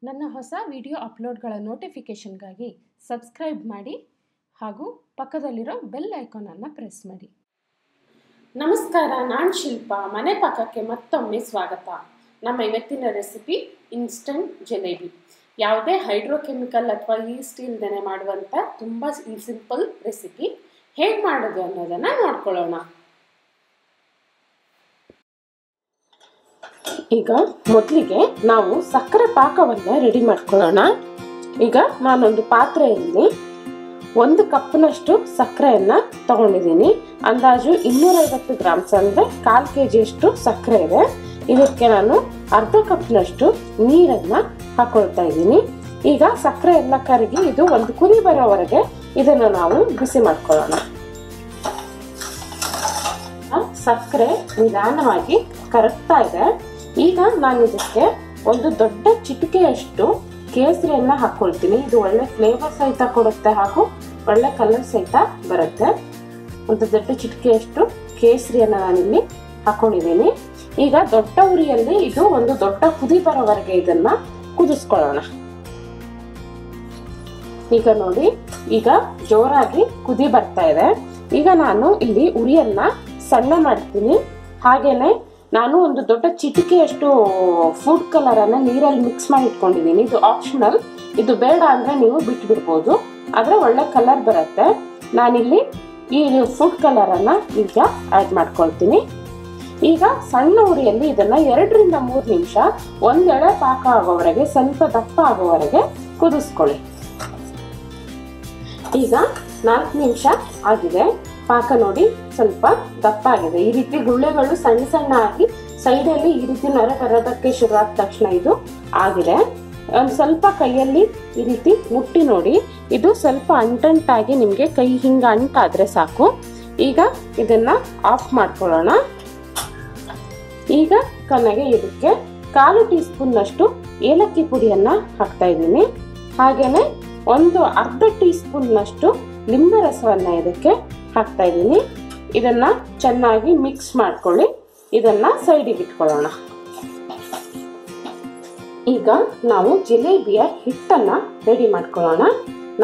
ನನ್ನ ಹೊಸ video ಅಪ್ಲೋಡ್ಗಳ ನೋಟಿಫಿಕೇಷನ್ಗಾಗಿ subscribe ಮಾಡಿ ಹಾಗೂ ಪಕ್ಕದಲ್ಲಿರೋ ಬೆಲ್ ಐಕಾನನ್ನು ಪ್ರೆಸ್ ಮಾಡಿ. ನಮಸ್ಕಾರ, ನಾನು ಶಿಲ್ಪ. ಮನೆ ಪಾಕಕ್ಕೆ ಮತ್ತೊಮ್ಮೆ ಸ್ವಾಗತ. ನಮ್ಮ ಇವತ್ತಿನ ರೆಸಿಪಿ ಇನ್ಸ್ಟಂಟ್ ಜಲೇಬಿ. ಯಾವುದೇ ಹೈಡ್ರೋಕೆಮಿಕಲ್ ಅಥವಾ ಈಸ್ಟ್ ಇಲ್ದೇ ಮಾಡುವಂಥ ತುಂಬ ಸಿಂಪಲ್ ರೆಸಿಪಿ. ಹೇಗೆ ಮಾಡೋದು ಅನ್ನೋದನ್ನು ನೋಡ್ಕೊಳ್ಳೋಣ. ಈಗ ಮೊದಲಿಗೆ ನಾವು ಸಕ್ಕರೆ ಪಾಕವನ್ನು ರೆಡಿ ಮಾಡ್ಕೊಳ್ಳೋಣ. ಈಗ ನಾನೊಂದು ಪಾತ್ರೆಯಲ್ಲಿ 1 ಕಪ್ನಷ್ಟು ಸಕ್ಕರೆಯನ್ನು ತಗೊಂಡಿದ್ದೀನಿ. ಅಂದಾಜು 250 ಗ್ರಾಮ್ಸ್ ಅಂದರೆ 1/4 kg ಸಕ್ಕರೆ ಇದೆ. ಇದಕ್ಕೆ ನಾನು ಅರ್ಧ ಕಪ್ನಷ್ಟು ನೀರನ್ನು ಹಾಕೊಳ್ತಾ ಇದ್ದೀನಿ. ಈಗ ಸಕ್ಕರೆ ಎಲ್ಲ ಕರಗಿ ಇದು ಒಂದು ಕುದಿ ಬರೋವರೆಗೆ ಇದನ್ನು ನಾವು ಬಿಸಿ ಮಾಡ್ಕೊಳ್ಳೋಣ. ಸಕ್ಕರೆ ನಿಧಾನವಾಗಿ ಕರಗ್ತಾ ಇದೆ. ಈಗ ನಾನು ಇದಕ್ಕೆ ಒಂದು ದೊಡ್ಡ ಚಿಟಿಕೆಯಷ್ಟು ಕೇಸರಿಯನ್ನು ಹಾಕ್ಕೊಳ್ತೀನಿ. ಇದು ಒಳ್ಳೆ ಫ್ಲೇವರ್ ಸಹಿತ ಕೊಡುತ್ತೆ ಹಾಗೂ ಒಳ್ಳೆ ಕಲರ್ ಸಹಿತ ಬರುತ್ತೆ. ಒಂದು ದೊಡ್ಡ ಚಿಟಿಕೆಯಷ್ಟು ಕೇಸರಿಯನ್ನು ನಾನಿಲ್ಲಿ ಹಾಕೊಂಡಿದ್ದೀನಿ. ಈಗ ದೊಡ್ಡ ಉರಿಯಲ್ಲಿ ಇದು ಒಂದು ದೊಡ್ಡ ಕುದಿ ಬರೋವರೆಗೆ ಇದನ್ನ ಕುದಿಸ್ಕೊಳ್ಳೋಣ. ಈಗ ನೋಡಿ, ಈಗ ಜೋರಾಗಿ ಕುದಿ ಬರ್ತಾ ಇದೆ. ಈಗ ನಾನು ಇಲ್ಲಿ ಉರಿಯನ್ನ ಸಣ್ಣ ಮಾಡ್ತೀನಿ. ಹಾಗೇನೆ ನಾನು ಒಂದು ದೊಡ್ಡ ಚಿಟಿಕೆಯಷ್ಟು ಫುಡ್ ಕಲರ್ ಅನ್ನ ನೀರಲ್ಲಿ ಮಿಕ್ಸ್ ಮಾಡಿ ಇಟ್ಕೊಂಡಿದ್ದೀನಿ. ಇದು ಆಪ್ಷನಲ್, ಇದು ಬೇಡ ಅಂದ್ರೆ ನೀವು ಬಿಟ್ಟು ಬಿಡ್ಬೋದು, ಆದ್ರೆ ಒಳ್ಳೆ ಕಲರ್ ಬರುತ್ತೆ. ನಾನಿಲ್ಲಿ ಈ ಫುಡ್ ಕಲರ್ ಅನ್ನ ಈಗ ಆಡ್ ಮಾಡ್ಕೊಳ್ತೀನಿ. ಈಗ ಸಣ್ಣ ಉರಿಯಲ್ಲಿ ಇದನ್ನ 2 ರಿಂದ 3 ನಿಮಿಷ ಒಂದೆಳೆ ಪಾಕ ಆಗೋವರೆಗೆ, ಸ್ವಲ್ಪ ದಪ್ಪ ಆಗೋವರೆಗೆ ಕುದಿಸ್ಕೊಳ್ಳಿ. ಈಗ 4 ನಿಮಿಷ ಆಗಿದೆ. ಪಾಕ ನೋಡಿ ಸ್ವಲ್ಪ ದಪ್ಪ ಆಗಿದೆ. ಈ ರೀತಿ ಗುಳ್ಳೆಗಳು ಸಣ್ಣ ಸಣ್ಣ ಆಗಿ ಸೈಡಲ್ಲಿ ಈ ರೀತಿ ನರ ಬರೋದಕ್ಕೆ ಶುರು ಆದ ತಕ್ಷಣ ಇದು ಆಗಿದೆ. ಒಂದು ಸ್ವಲ್ಪ ಕೈಯಲ್ಲಿ ಈ ರೀತಿ ಮುಟ್ಟಿ ನೋಡಿ, ಇದು ಸ್ವಲ್ಪ ಅಂಟಂಟಾಗಿ ನಿಮಗೆ ಕೈ ಹಿಂಗ ಅಂಟಾದ್ರೆ ಸಾಕು. ಈಗ ಇದನ್ನ ಆಫ್ ಮಾಡ್ಕೊಳ್ಳೋಣ. ಈಗ ಕೊನೆಗೆ ಇದಕ್ಕೆ 1/4 ಟೀ ಸ್ಪೂನ್ನಷ್ಟು ಏಲಕ್ಕಿ ಪುಡಿಯನ್ನ ಹಾಕ್ತಾ ಇದ್ದೀನಿ. ಹಾಗೇನೆ ಒಂದು ಅರ್ಧ ಟೀ ಸ್ಪೂನ್ನಷ್ಟು ಲಿಂಬೆ ರಸವನ್ನ ಇದಕ್ಕೆ ಹಾಕ್ತಾ ಇದ್ದೀನಿ. ಇದನ್ನ ಚೆನ್ನಾಗಿ ಮಿಕ್ಸ್ ಮಾಡ್ಕೊಳ್ಳಿ. ಇದನ್ನ ಸೈಡಿಗೆ ಇಟ್ಕೊಳ್ಳೋಣ. ಈಗ ನಾವು ಜಿಲೇಬಿಯ ಹಿಟ್ಟನ್ನ ರೆಡಿ ಮಾಡ್ಕೊಳ್ಳೋಣ.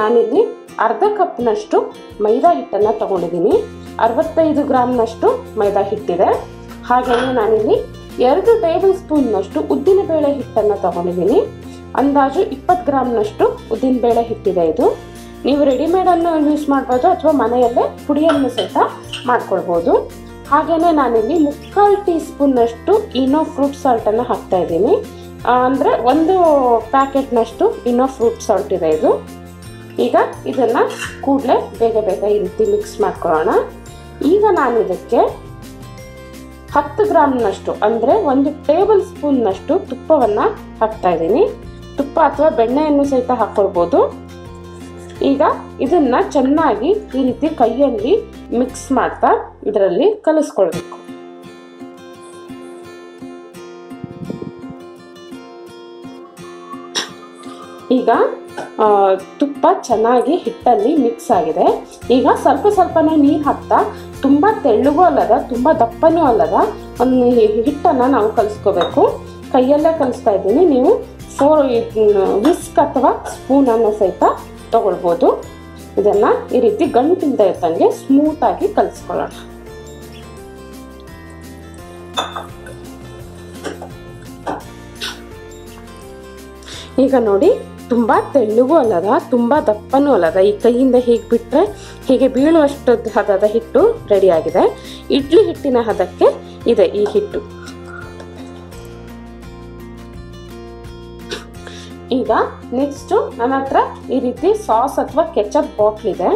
ನಾನಿಲ್ಲಿ ಅರ್ಧ ಕಪ್ನಷ್ಟು ಮೈದಾ ಹಿಟ್ಟನ್ನ ತಗೊಂಡಿದ್ದೀನಿ. 65 ಗ್ರಾಮ್ನಷ್ಟು ಮೈದಾ ಹಿಟ್ಟಿದೆ. ಹಾಗೆಯೇ ನಾನಿಲ್ಲಿ 2 ಟೇಬಲ್ ಸ್ಪೂನ್ನಷ್ಟು ಉದ್ದಿನಬೇಳೆ ಹಿಟ್ಟನ್ನ ತಗೊಂಡಿದ್ದೀನಿ. ಅಂದಾಜು 20 ಗ್ರಾಮ್ನಷ್ಟು ಉದ್ದಿನಬೇಳೆ ಹಿಟ್ಟಿದೆ. ಇದು ನೀವು ರೆಡಿಮೇಡ್ ಅನ್ನು ಯೂಸ್ ಮಾಡ್ಬೋದು ಅಥವಾ ಮನೆಯಲ್ಲೇ ಪುಡಿಯನ್ನು ಸಹಿತ ಮಾಡ್ಕೊಳ್ಬೋದು. ಹಾಗೇನೆ ನಾನಿಲ್ಲಿ 3/4 ಟೀ ಸ್ಪೂನ್ನಷ್ಟು ಇನೋ ಫ್ರೂಟ್ ಸಾಲ್ಟ್ ಅನ್ನು ಹಾಕ್ತಾ ಇದ್ದೀನಿ. ಅಂದ್ರೆ 1 ಪ್ಯಾಕೆಟ್ನಷ್ಟು ಇನೋ ಫ್ರೂಟ್ ಸಾಲ್ಟ್ ಇದೆ ಇದು. ಈಗ ಇದನ್ನ ಕೂಡಲೇ ಬೇಗ ಈ ರೀತಿ ಮಿಕ್ಸ್ ಮಾಡ್ಕೊಳ್ಳೋಣ. ಈಗ ನಾನು ಇದಕ್ಕೆ 10 ಗ್ರಾಮ್ನಷ್ಟು ಅಂದ್ರೆ 1 ಟೇಬಲ್ ಸ್ಪೂನ್ನಷ್ಟು ತುಪ್ಪವನ್ನ ಹಾಕ್ತಾ ಇದ್ದೀನಿ. ತುಪ್ಪ ಅಥವಾ ಬೆಣ್ಣೆಯನ್ನು ಸಹಿತ ಹಾಕೊಳ್ಬೋದು. ಈಗ ಇದನ್ನ ಚೆನ್ನಾಗಿ ಈ ರೀತಿ ಕೈಯಲ್ಲಿ ಮಿಕ್ಸ್ ಮಾಡ್ತಾ ಇದರಲ್ಲಿ ಕಲಿಸ್ಕೊಳ್ಬೇಕು. ಈಗ ತುಪ್ಪ ಚೆನ್ನಾಗಿ ಹಿಟ್ಟಲ್ಲಿ ಮಿಕ್ಸ್ ಆಗಿದೆ. ಈಗ ಸ್ವಲ್ಪನೇ ನೀರು ಹಾಕ್ತಾ, ತುಂಬಾ ತೆಳ್ಳಗೂ ಅಲ್ಲದ ತುಂಬಾ ದಪ್ಪನೂ ಅಲ್ಲದ ಒಂದು ಹಿಟ್ಟನ್ನ ನಾವು ಕಲಿಸ್ಕೋಬೇಕು. ಕೈಯಲ್ಲೇ ಕಲಿಸ್ತಾ ಇದ್ದೀನಿ. ನೀವು ವಿಸ್ಕ್ ಅಥವಾ ಸ್ಪೂನ್ ಅನ್ನು ಸಹಿತ ತಗೊಳ್ಬೋದು. ಇದನ್ನ ಈ ರೀತಿ ಗಂಟಿಂದ ಇದ್ದಂಗೆ ಸ್ಮೂತ್ ಆಗಿ ಕಲಿಸ್ಕೊಳ್ಳೋಣ. ಈಗ ನೋಡಿ, ತುಂಬಾ ತೆಳ್ಳಗೂ ಅಲ್ಲದ ತುಂಬಾ ದಪ್ಪನೂ ಅಲ್ಲದ, ಈ ಕೈಯಿಂದ ಹೀಗೆ ಬಿಟ್ರೆ ಹೀಗೆ ಬೀಳುವಷ್ಟು ಹದದ ಹಿಟ್ಟು ರೆಡಿ ಆಗಿದೆ. ಇಡ್ಲಿ ಹಿಟ್ಟಿನ ಹದಕ್ಕೆ ಇದೆ ಈ ಹಿಟ್ಟು. ಈಗ ನೆಕ್ಸ್ಟ್ ನನ್ನ ಹತ್ರ ಈ ರೀತಿ ಸಾಸ್ ಅಥವಾ ಕೆಚಪ್ ಬಾಟ್ಲ್ ಇದೆ.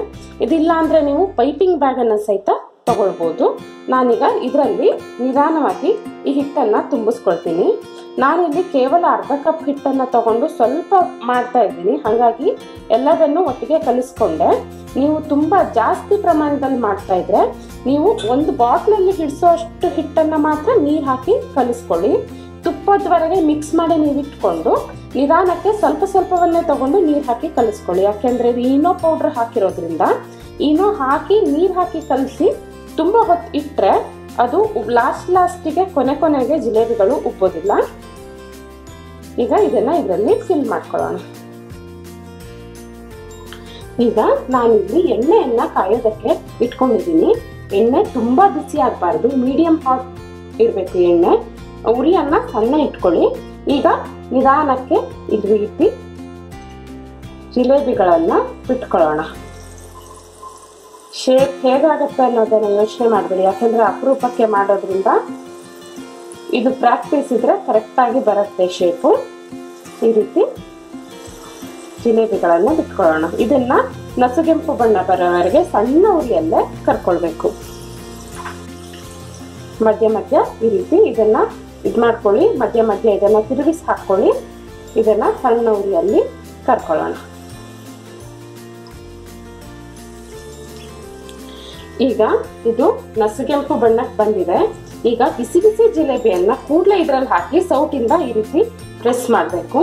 ಇದಿಲ್ಲ ಅಂದ್ರೆ ನೀವು ಪೈಪಿಂಗ್ ಬ್ಯಾಗ್ ಅನ್ನ ಸಹಿತ ತಗೊಳ್ಬೋದು. ನಾನೀಗ ಇದರಲ್ಲಿ ನಿಧಾನವಾಗಿ ಈ ಹಿಟ್ಟನ್ನ ತುಂಬಿಸ್ಕೊಳ್ತೀನಿ. ನಾನಿಲ್ಲಿ ಕೇವಲ ಅರ್ಧ ಕಪ್ ಹಿಟ್ಟನ್ನ ತಗೊಂಡು ಸ್ವಲ್ಪ ಮಾಡ್ತಾ ಇದ್ದೀನಿ. ಹಾಗಾಗಿ ಎಲ್ಲದನ್ನು ಒಟ್ಟಿಗೆ ಕಲಿಸ್ಕೊಂಡೆ. ನೀವು ತುಂಬಾ ಜಾಸ್ತಿ ಪ್ರಮಾಣದಲ್ಲಿ ಮಾಡ್ತಾ ಇದ್ರೆ ನೀವು ಒಂದು ಬಾಟ್ಲಲ್ಲಿ ಹಿಡಿಸೋ ಅಷ್ಟು ಹಿಟ್ಟನ್ನ ಮಾತ್ರ ನೀರು ಹಾಕಿ ಕಲಿಸ್ಕೊಳ್ಳಿ. ತುಪ್ಪದವರೆಗೆ ಮಿಕ್ಸ್ ಮಾಡಿ ನೀವು ಇಟ್ಕೊಂಡು ನಿಧಾನಕ್ಕೆ ಸ್ವಲ್ಪವನ್ನೇ ತಗೊಂಡು ನೀರು ಹಾಕಿ ಕಲಿಸ್ಕೊಳ್ಳಿ. ಯಾಕೆಂದ್ರೆ ಇದು ಈನೋ ಪೌಡರ್ ಹಾಕಿರೋದ್ರಿಂದ ಈನೋ ಹಾಕಿ ನೀರು ಹಾಕಿ ಕಲಸಿ ತುಂಬಾ ಹೊತ್ತು ಇಟ್ಟರೆ ಅದು ಲಾಸ್ಟಿಗೆ ಕೊನೆಗೆ ಜಿಲೇಬಿಗಳು ಉಬ್ಬೋದಿಲ್ಲ. ಈಗ ಇದನ್ನ ಇದರಲ್ಲಿ ಫಿಲ್ ಮಾಡ್ಕೊಳ್ಳೋಣ. ಈಗ ನಾನಿಲ್ಲಿ ಎಣ್ಣೆಯನ್ನ ಕಾಯೋದಕ್ಕೆ ಇಟ್ಕೊಂಡಿದ್ದೀನಿ. ಎಣ್ಣೆ ತುಂಬಾ ಬಿಸಿ ಆಗಬಾರ್ದು, ಮೀಡಿಯಂ ಹಾಟ್ ಇರಬೇಕು ಎಣ್ಣೆ. ಉರಿಯನ್ನ ಸಣ್ಣ ಇಟ್ಕೊಳ್ಳಿ. ಈಗ ನಿಧಾನಕ್ಕೆ ಈ ರೀತಿ ಜಿಲೇಬಿಗಳನ್ನ ಬಿಟ್ಕೊಳ್ಳೋಣ. ಶೇಪ್ ಹೇಗಾಗತ್ತೆ ಅನ್ನೋದನ್ನ ಯೋಚನೆ ಮಾಡಬೇಡಿ, ಯಾಕಂದ್ರೆ ಅಪರೂಪಕ್ಕೆ ಮಾಡೋದ್ರಿಂದ ಇದು ಪ್ರಾಕ್ಟೀಸ್ ಇದ್ರೆ ಕರೆಕ್ಟ್ ಆಗಿ ಬರುತ್ತೆ ಶೇಪು. ಈ ರೀತಿ ಜಿಲೇಬಿಗಳನ್ನ ಬಿಟ್ಕೊಳ್ಳೋಣ. ಇದನ್ನ ನಸುಗೆಂಪು ಬಣ್ಣ ಬರೋವರೆಗೆ ಸಣ್ಣ ಉರಿಯಲ್ಲೇ ಕರ್ಕೊಳ್ಬೇಕು. ಮಧ್ಯ ಮಧ್ಯ ಈ ರೀತಿ ಇದನ್ನ ಮಾಡ್ಕೊಳ್ಳಿ. ಮಧ್ಯ ಮಧ್ಯ ಇದನ್ನ ತಿರುಗಿಸಿ ಹಾಕೊಳ್ಳಿ. ಇದನ್ನ ಸಣ್ಣ ಉರಿಯಲ್ಲಿ ಕರ್ಕೊಳ್ಳೋಣ. ಈಗ ಇದು ನಸುಗೆಂಪು ಬಣ್ಣಕ್ಕೆ ಬಂದಿದೆ. ಈಗ ಬಿಸಿ ಬಿಸಿ ಜಿಲೇಬಿಯನ್ನ ಕೂಡಲೇ ಇದ್ರಲ್ಲಿ ಹಾಕಿ ಸೌಟಿಂದ ಈ ರೀತಿ ಪ್ರೆಸ್ ಮಾಡಬೇಕು,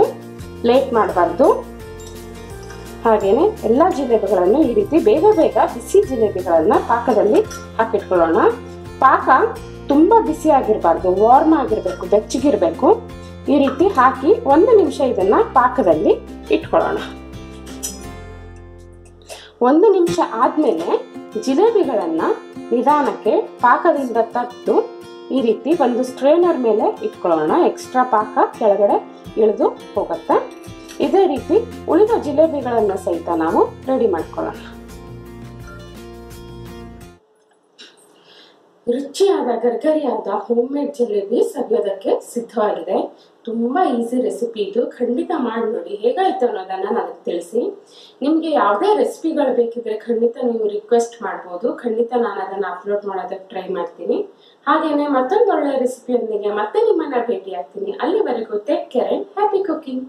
ಲೇಟ್ ಮಾಡಬಾರ್ದು. ಹಾಗೇನೆ ಎಲ್ಲ ಜಿಲೇಬಿಗಳನ್ನು ಈ ರೀತಿ ಬೇಗ ಬೇಗ ಬಿಸಿ ಜಿಲೇಬಿಗಳನ್ನ ಪಾಕದಲ್ಲಿ ಹಾಕಿಟ್ಕೊಳ್ಳೋಣ. ಪಾಕ ತುಂಬಾ ಬಿಸಿ ಆಗಿರಬಾರ್ದು, ವಾರ್ಮ್ ಆಗಿರ್ಬೇಕು, ಬೆಚ್ಚಗಿರ್ಬೇಕು. ಈ ರೀತಿ ಹಾಕಿ 1 ನಿಮಿಷ ಇದನ್ನ ಪಾಕದಲ್ಲಿ ಇಟ್ಕೊಳ್ಳೋಣ. 1 ನಿಮಿಷ ಆದ್ಮೇಲೆ ಜಿಲೇಬಿಗಳನ್ನ ನಿಧಾನಕ್ಕೆ ಪಾಕದಿಂದ ತಟ್ಟು ಈ ರೀತಿ ಒಂದು ಸ್ಟ್ರೇನರ್ ಮೇಲೆ ಇಟ್ಕೊಳ್ಳೋಣ. ಎಕ್ಸ್ಟ್ರಾ ಪಾಕ ಕೆಳಗಡೆ ಇಳಿದು ಹೋಗುತ್ತೆ. ಇದೇ ರೀತಿ ಉಳಿದ ಜಿಲೇಬಿಗಳನ್ನ ಸಹಿತ ನಾವು ರೆಡಿ ಮಾಡ್ಕೊಳ್ಳೋಣ. ರುಚಿಯಾದ ಗರ್ಗರಿಯಾದ ಹೋಮ್ ಮೇಡ್ ಜಿಲೇಬಿ ಸವಿಯೋದಕ್ಕೆ ಸಿದ್ಧವಾಗಿದೆ. ತುಂಬಾ ಈಸಿ ರೆಸಿಪಿ ಇದು. ಖಂಡಿತ ಮಾಡಿ ನೋಡಿ, ಹೇಗಾಯ್ತು ಅನ್ನೋದನ್ನ ನನಗೆ ತಿಳಿಸಿ. ನಿಮ್ಗೆ ಯಾವುದೇ ರೆಸಿಪಿಗಳು ಬೇಕಿದ್ರೆ ಖಂಡಿತ ನೀವು ರಿಕ್ವೆಸ್ಟ್ ಮಾಡ್ಬೋದು. ಖಂಡಿತ ನಾನು ಅದನ್ನ ಅಪ್ಲೋಡ್ ಮಾಡೋದಕ್ಕೆ ಟ್ರೈ ಮಾಡ್ತೀನಿ. ಹಾಗೇನೆ ಮತ್ತೊಂದು ಒಳ್ಳೆ ರೆಸಿಪಿಯೊಂದಿಗೆ ಮತ್ತೆ ನಿಮ್ಮನ್ನ ಭೇಟಿ ಆಗ್ತೀನಿ. ಅಲ್ಲಿವರೆಗೂ take care and happy cooking.